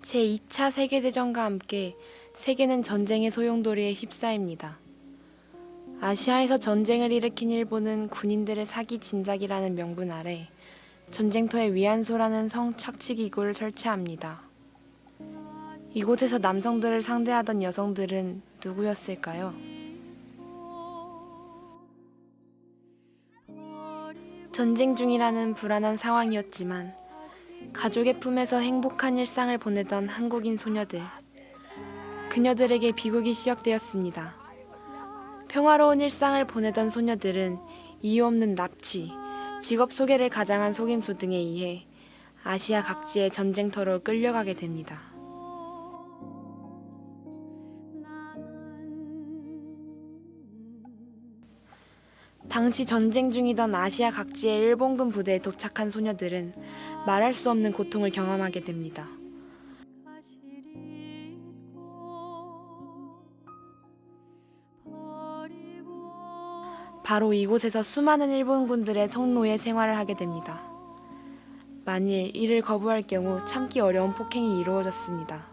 제2차 세계대전과 함께 세계는 전쟁의 소용돌이에 휩싸입니다. 아시아에서 전쟁을 일으킨 일본은 군인들을 사기 진작이라는 명분 아래 전쟁터에 위안소라는 성착취기구를 설치합니다. 이곳에서 남성들을 상대하던 여성들은 누구였을까요? 전쟁 중이라는 불안한 상황이었지만 가족의 품에서 행복한 일상을 보내던 한국인 소녀들. 그녀들에게 비극이 시작되었습니다. 평화로운 일상을 보내던 소녀들은 이유 없는 납치, 직업 소개를 가장한 속임수 등에 의해 아시아 각지의 전쟁터로 끌려가게 됩니다. 당시 전쟁 중이던 아시아 각지의 일본군 부대에 도착한 소녀들은 말할 수 없는 고통을 경험하게 됩니다. 바로 이곳에서 수많은 일본군들의 성노예 생활을 하게 됩니다. 만일 이를 거부할 경우 참기 어려운 폭행이 이루어졌습니다.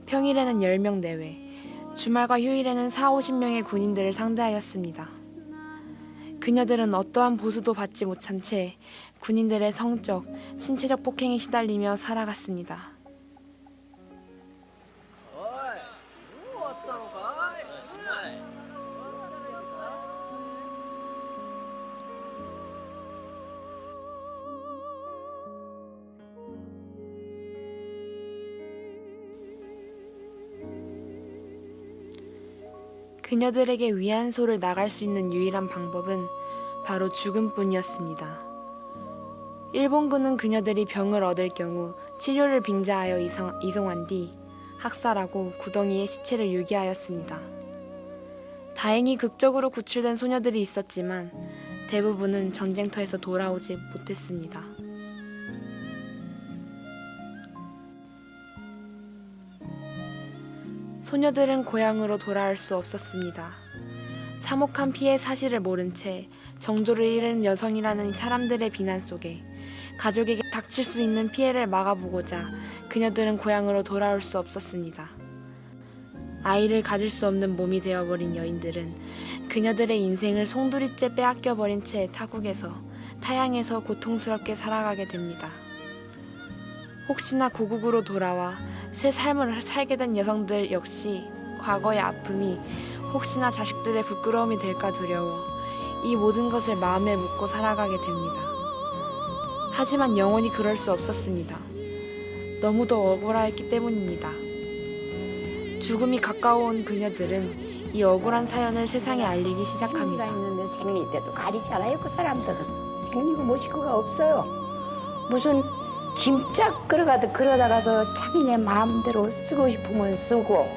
평일에는 10명 내외, 주말과 휴일에는 40~50명의 군인들을 상대하였습니다. 그녀들은 어떠한 보수도 받지 못한 채 군인들의 성적, 신체적 폭행에 시달리며 살아갔습니다. 그녀들에게 위안소를 나갈 수 있는 유일한 방법은 바로 죽음뿐이었습니다. 일본군은 그녀들이 병을 얻을 경우 치료를 빙자하여 이송한 뒤 학살하고 구덩이에 시체를 유기하였습니다. 다행히 극적으로 구출된 소녀들이 있었지만 대부분은 전쟁터에서 돌아오지 못했습니다. 소녀들은 고향으로 돌아올 수 없었습니다. 참혹한 피해 사실을 모른 채 정조를 잃은 여성이라는 사람들의 비난 속에 가족에게 닥칠 수 있는 피해를 막아보고자 그녀들은 고향으로 돌아올 수 없었습니다. 아이를 가질 수 없는 몸이 되어버린 여인들은 그녀들의 인생을 송두리째 빼앗겨버린 채 타향에서 고통스럽게 살아가게 됩니다. 혹시나 고국으로 돌아와 새 삶을 살게 된 여성들 역시 과거의 아픔이 혹시나 자식들의 부끄러움이 될까 두려워 이 모든 것을 마음에 묻고 살아가게 됩니다. 하지만 영원히 그럴 수 없었습니다. 너무도 억울하였기 때문입니다. 죽음이 가까워온 그녀들은 이 억울한 사연을 세상에 알리기 시작합니다. 생리가 있는데 생리 때도 가리잖아요. 그 사람들은 생리고 모시고가 없어요. 무슨 짐짝 그러다가서 자기네 마음대로 쓰고 싶으면 쓰고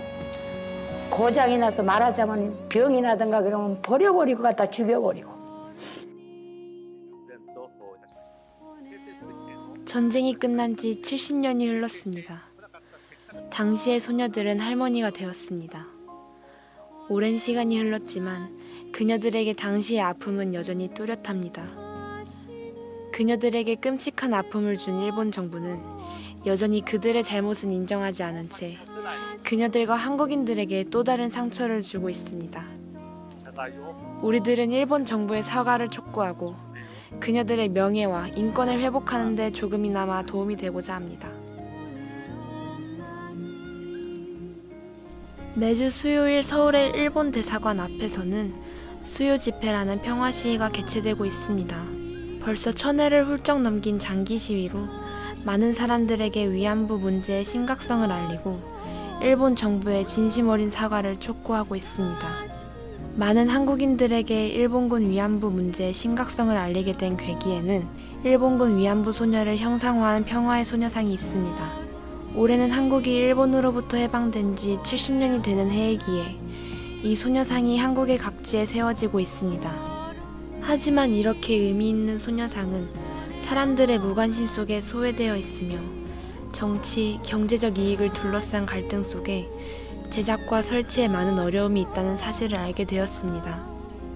고장이 나서 말하자면 병이 나든가 그러면 버려버리고 갖다 죽여버리고. 전쟁이 끝난 지 70년이 흘렀습니다. 당시의 소녀들은 할머니가 되었습니다. 오랜 시간이 흘렀지만 그녀들에게 당시의 아픔은 여전히 뚜렷합니다. 그녀들에게 끔찍한 아픔을 준 일본 정부는 여전히 그들의 잘못은 인정하지 않은 채 그녀들과 한국인들에게 또 다른 상처를 주고 있습니다. 우리들은 일본 정부의 사과를 촉구하고 그녀들의 명예와 인권을 회복하는 데 조금이나마 도움이 되고자 합니다. 매주 수요일 서울의 일본 대사관 앞에서는 수요 집회라는 평화 시위가 개최되고 있습니다. 벌써 1000회를 훌쩍 넘긴 장기 시위로 많은 사람들에게 위안부 문제의 심각성을 알리고 일본 정부의 진심 어린 사과를 촉구하고 있습니다. 많은 한국인들에게 일본군 위안부 문제의 심각성을 알리게 된 계기에는 일본군 위안부 소녀를 형상화한 평화의 소녀상이 있습니다. 올해는 한국이 일본으로부터 해방된 지 70년이 되는 해이기에 이 소녀상이 한국의 각지에 세워지고 있습니다. 하지만 이렇게 의미 있는 소녀상은 사람들의 무관심 속에 소외되어 있으며 정치, 경제적 이익을 둘러싼 갈등 속에 제작과 설치에 많은 어려움이 있다는 사실을 알게 되었습니다.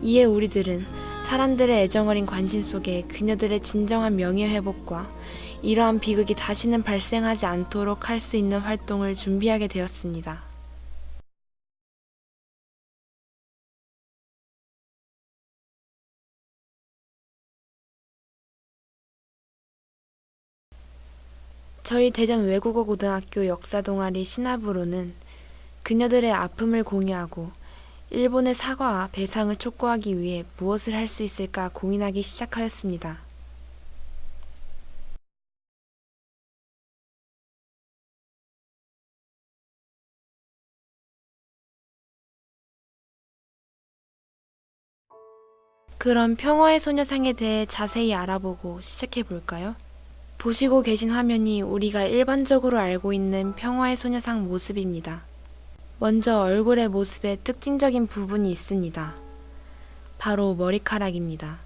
이에 우리들은 사람들의 애정어린 관심 속에 그녀들의 진정한 명예회복과 이러한 비극이 다시는 발생하지 않도록 할 수 있는 활동을 준비하게 되었습니다. 저희 대전 외국어 고등학교 역사 동아리 신압으로는 그녀들의 아픔을 공유하고 일본의 사과와 배상을 촉구하기 위해 무엇을 할 수 있을까 고민하기 시작하였습니다. 그럼 평화의 소녀상에 대해 자세히 알아보고 시작해 볼까요? 보시고 계신 화면이 우리가 일반적으로 알고 있는 평화의 소녀상 모습입니다. 먼저 얼굴의 모습에 특징적인 부분이 있습니다. 바로 머리카락입니다.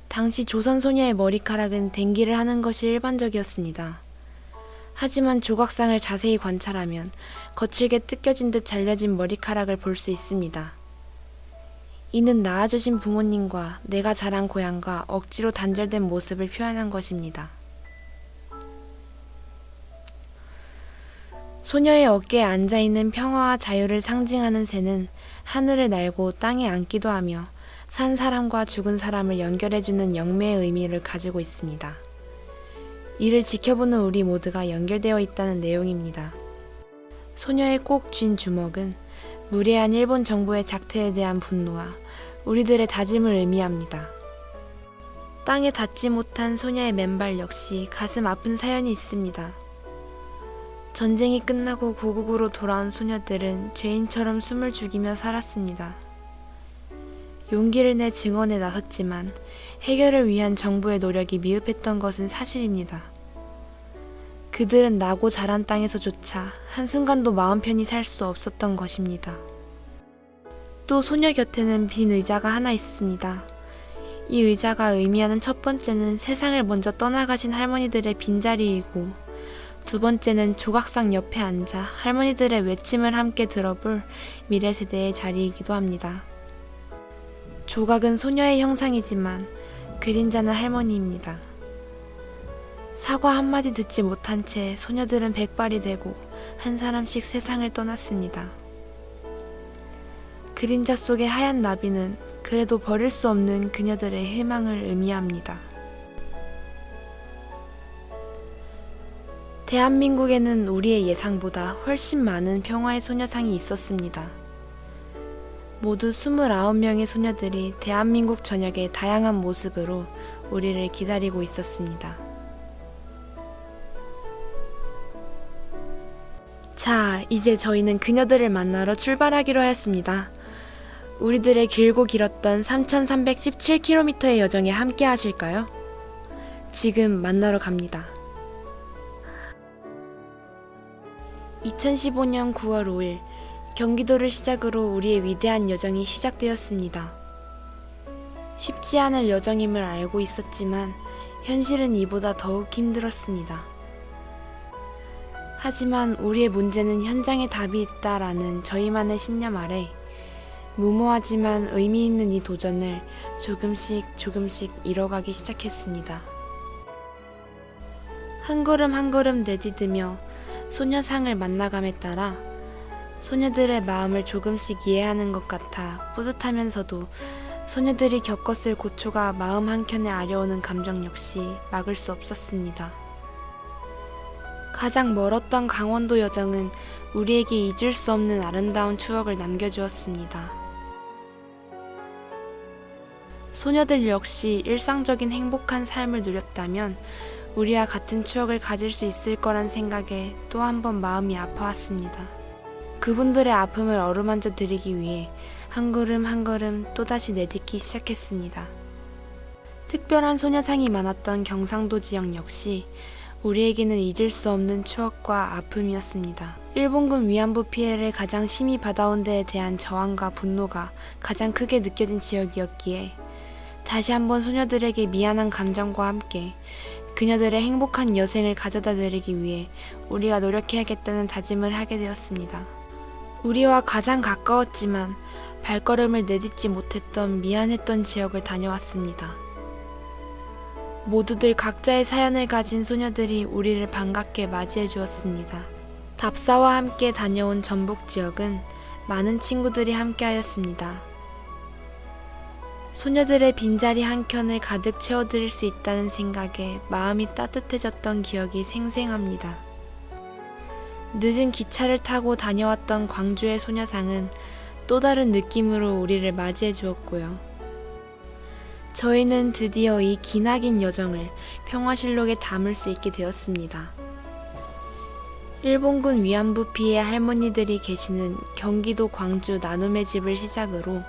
당시 조선 소녀의 머리카락은 댕기를 하는 것이 일반적이었습니다. 하지만 조각상을 자세히 관찰하면 거칠게 뜯겨진 듯 잘려진 머리카락을 볼 수 있습니다. 이는 낳아주신 부모님과 내가 자란 고향과 억지로 단절된 모습을 표현한 것입니다. 소녀의 어깨에 앉아있는 평화와 자유를 상징하는 새는 하늘을 날고 땅에 앉기도 하며 산 사람과 죽은 사람을 연결해주는 영매의 의미를 가지고 있습니다. 이를 지켜보는 우리 모두가 연결되어 있다는 내용입니다. 소녀의 꼭 쥔 주먹은 무례한 일본 정부의 작태에 대한 분노와 우리들의 다짐을 의미합니다. 땅에 닿지 못한 소녀의 맨발 역시 가슴 아픈 사연이 있습니다. 전쟁이 끝나고 고국으로 돌아온 소녀들은 죄인처럼 숨을 죽이며 살았습니다. 용기를 내 증언에 나섰지만 해결을 위한 정부의 노력이 미흡했던 것은 사실입니다. 그들은 나고 자란 땅에서조차 한순간도 마음 편히 살 수 없었던 것입니다. 또 소녀 곁에는 빈 의자가 하나 있습니다. 이 의자가 의미하는 첫 번째는 세상을 먼저 떠나가신 할머니들의 빈자리이고, 두 번째는 조각상 옆에 앉아 할머니들의 외침을 함께 들어볼 미래 세대의 자리이기도 합니다. 조각은 소녀의 형상이지만 그림자는 할머니입니다. 사과 한마디 듣지 못한 채 소녀들은 백발이 되고 한 사람씩 세상을 떠났습니다. 그림자 속의 하얀 나비는 그래도 버릴 수 없는 그녀들의 희망을 의미합니다. 대한민국에는 우리의 예상보다 훨씬 많은 평화의 소녀상이 있었습니다. 모두 29명의 소녀들이 대한민국 전역의 다양한 모습으로 우리를 기다리고 있었습니다. 자, 이제 저희는 그녀들을 만나러 출발하기로 하였습니다. 우리들의 길고 길었던 3,317km의 여정에 함께 하실까요? 지금 만나러 갑니다. 2015년 9월 5일, 경기도를 시작으로 우리의 위대한 여정이 시작되었습니다. 쉽지 않을 여정임을 알고 있었지만 현실은 이보다 더욱 힘들었습니다. 하지만 우리의 문제는 현장에 답이 있다라는 저희만의 신념 아래 무모하지만 의미 있는 이 도전을 조금씩 이뤄가기 시작했습니다. 한 걸음 한 걸음 내디디며 소녀상을 만나감에 따라 소녀들의 마음을 조금씩 이해하는 것 같아 뿌듯하면서도 소녀들이 겪었을 고초가 마음 한켠에 아려오는 감정 역시 막을 수 없었습니다. 가장 멀었던 강원도 여정은 우리에게 잊을 수 없는 아름다운 추억을 남겨주었습니다. 소녀들 역시 일상적인 행복한 삶을 누렸다면 우리와 같은 추억을 가질 수 있을 거란 생각에 또 한 번 마음이 아파왔습니다. 그분들의 아픔을 어루만져 드리기 위해 한 걸음 한 걸음 또다시 내딛기 시작했습니다. 특별한 소녀상이 많았던 경상도 지역 역시 우리에게는 잊을 수 없는 추억과 아픔이었습니다. 일본군 위안부 피해를 가장 심히 받아온 데에 대한 저항과 분노가 가장 크게 느껴진 지역이었기에 다시 한번 소녀들에게 미안한 감정과 함께 그녀들의 행복한 여생을 가져다 드리기 위해 우리가 노력해야겠다는 다짐을 하게 되었습니다. 우리와 가장 가까웠지만 발걸음을 내딛지 못했던 미안했던 지역을 다녀왔습니다. 모두들 각자의 사연을 가진 소녀들이 우리를 반갑게 맞이해 주었습니다. 답사와 함께 다녀온 전북 지역은 많은 친구들이 함께하였습니다. 소녀들의 빈자리 한 켠을 가득 채워드릴 수 있다는 생각에 마음이 따뜻해졌던 기억이 생생합니다. 늦은 기차를 타고 다녀왔던 광주의 소녀상은 또 다른 느낌으로 우리를 맞이해 주었고요. 저희는 드디어 이 기나긴 여정을 평화실록에 담을 수 있게 되었습니다. 일본군 위안부 피해 할머니들이 계시는 경기도 광주 나눔의 집을 시작으로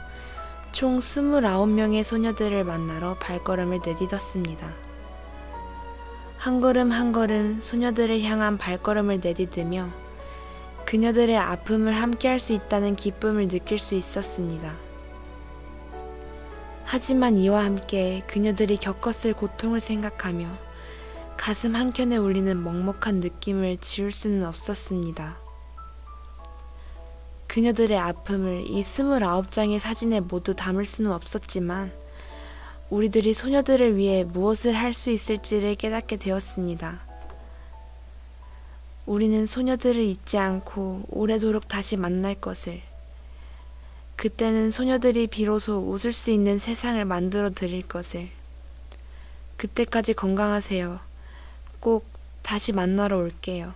총 29명의 소녀들을 만나러 발걸음을 내딛었습니다. 한 걸음 한 걸음 소녀들을 향한 발걸음을 내딛으며 그녀들의 아픔을 함께할 수 있다는 기쁨을 느낄 수 있었습니다. 하지만 이와 함께 그녀들이 겪었을 고통을 생각하며 가슴 한켠에 울리는 먹먹한 느낌을 지울 수는 없었습니다. 그녀들의 아픔을 이 29장의 사진에 모두 담을 수는 없었지만 우리들이 소녀들을 위해 무엇을 할 수 있을지를 깨닫게 되었습니다. 우리는 소녀들을 잊지 않고 오래도록 다시 만날 것을, 그때는 소녀들이 비로소 웃을 수 있는 세상을 만들어 드릴 것을. 그때까지 건강하세요. 꼭 다시 만나러 올게요.